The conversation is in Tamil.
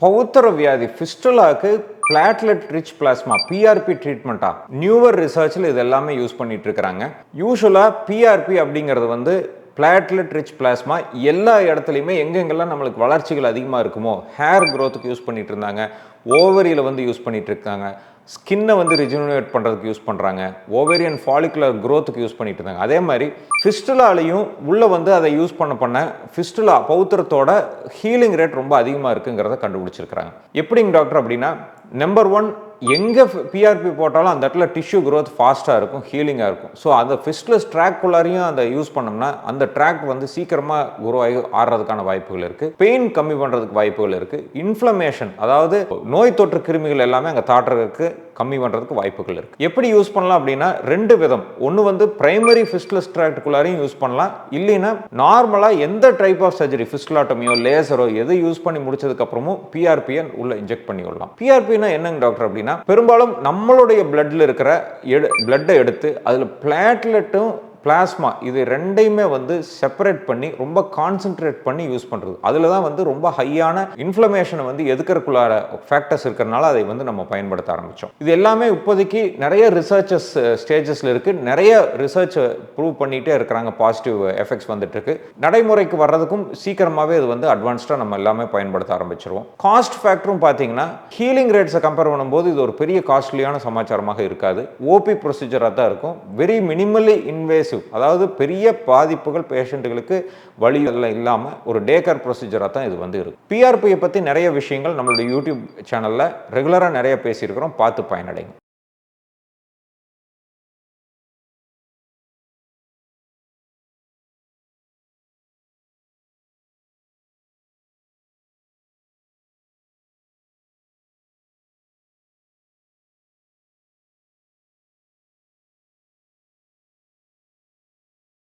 பௌத்திர வியாதி ஃபிஸ்டுலாக்கு பிளாட்லெட் ரிச் பிளாஸ்மா பிஆர்பி ட்ரீட்மெண்ட்டா நியூவர் ரிசர்ச்சில் இது எல்லாமே யூஸ் பண்ணிட்டு இருக்கிறாங்க. யூஸ்வலாக பிஆர்பி அப்படிங்கிறது வந்து பிளாட்லெட் ரிச் பிளாஸ்மா எல்லா இடத்துலையுமே எங்கெங்கெல்லாம் நம்மளுக்கு வளர்ச்சிகள் அதிகமாக இருக்குமோ ஹேர் க்ரோத்துக்கு யூஸ் பண்ணிட்டு இருந்தாங்க, ஓவரியில் வந்து யூஸ் பண்ணிட்டு இருக்காங்க, ஸ்கின்னை வந்து ரிஜுனேட் பண்ணுறதுக்கு யூஸ் பண்ணுறாங்க, ஓவேரியன் ஃபாலிகுலர் க்ரோத்துக்கு யூஸ் பண்ணிட்டு இருந்தாங்க. அதே மாதிரி ஃபிஸ்டுலாலையும் உள்ளே வந்து அதை யூஸ் பண்ண ஃபிஸ்டுலா பௌத்திரத்தோட ஹீலிங் ரேட் ரொம்ப அதிகமாக இருக்குங்கிறத கண்டுபிடிச்சிருக்கிறாங்க. எப்படிங்க டாக்டர் அப்படின்னா, நம்பர் ஒன், எங்கே பிஆர்பி போட்டாலும் அந்த இடத்துல டிஷ்யூ க்ரோத் ஃபாஸ்ட்டாக இருக்கும், ஹீலிங்காக இருக்கும். ஸோ அந்த ஃபிஸ்ட்லஸ் ட்ராக்குள்ளாரையும் அந்த யூஸ் பண்ணோம்னா அந்த ட்ராக் வந்து சீக்கிரமாக குரோவாகி ஆடுறதுக்கான வாய்ப்புகள் இருக்குது, பெயின் கம்மி பண்ணுறதுக்கு வாய்ப்புகள் இருக்குது, இன்ஃப்ளமேஷன் அதாவது நோய் தொற்று கிருமிகள் எல்லாமே அங்கே தாட்டுறதுக்கு கம்மி பண்ணுறதுக்கு வாய்ப்புகள் இருக்குது. எப்படி யூஸ் பண்ணலாம் அப்படின்னா ரெண்டு விதம். ஒன்று வந்து பிரைமரி ஃபிஸ்ட்லஸ் ட்ராக்டுக்குள்ளாரையும் யூஸ் பண்ணலாம், இல்லைன்னா நார்மலாக எந்த டைப் ஆஃப் சர்ஜரி ஃபிஸ்டுலாட்டமியோ லேசரோ எதை யூஸ் பண்ணி முடிச்சதுக்கப்புறமும் பிஆர்பியை உள்ள இன்ஜெக்ட் பண்ணி விடலாம். பிஆர்பின்னா என்னங்க டாக்டர் அப்படின்னா, பெரும்பாலும் நம்மளுடைய பிளட்ல இருக்கிற பிளட்டை எடுத்து அதில் பிளாட்லெட்டும் பிளாஸ்மா இது ரெண்டையுமே வந்து செப்பரேட் பண்ணி ரொம்ப கான்சென்ட்ரேட் பண்ணி யூஸ் பண்ணுறது. அதில் தான் வந்து ரொம்ப ஹையான இன்ஃப்ளமேஷனை வந்து எதுக்கிறதுக்குள்ளார ஃபேக்டர்ஸ் இருக்கிறனால அதை வந்து நம்ம பயன்படுத்த ஆரம்பித்தோம். இது எல்லாமே இப்போதைக்கு நிறைய ரிசர்ச்சஸ் ஸ்டேஜஸில் இருக்குது, நிறைய ரிசர்ச் ப்ரூவ் பண்ணிகிட்டே இருக்கிறாங்க, பாசிட்டிவ் எஃபெக்ட்ஸ் வந்துட்டு இருக்கு. நடைமுறைக்கு வர்றதுக்கும் சீக்கிரமாகவே இது வந்து அட்வான்ஸ்டாக நம்ம எல்லாமே பயன்படுத்த ஆரம்பிச்சிருவோம். காஸ்ட் ஃபேக்டரும் பார்த்தீங்கன்னா ஹீலிங் ரேட்ஸை கம்பேர் பண்ணும்போது இது ஒரு பெரிய காஸ்ட்லியான சமாச்சாரமாக இருக்காது, ஓபி ப்ரொசீஜராக தான் இருக்கும். வெரி மினிமலி இன்வேசிவ், அதாவது பெரிய பாதிப்புகள் பேஷண்ட்டுகளுக்கு வலி எல்லாம் இல்லாமல் ஒரு டேகர் ப்ரொசீஜராக தான் இது வந்து இருக்கு. பிஆர்பியை பற்றி நிறைய விஷயங்கள் நம்மளுடைய யூடியூப் சேனலில் ரெகுலராக நிறைய பேசியிருக்கிறோம், பார்த்து பயனடைங்க.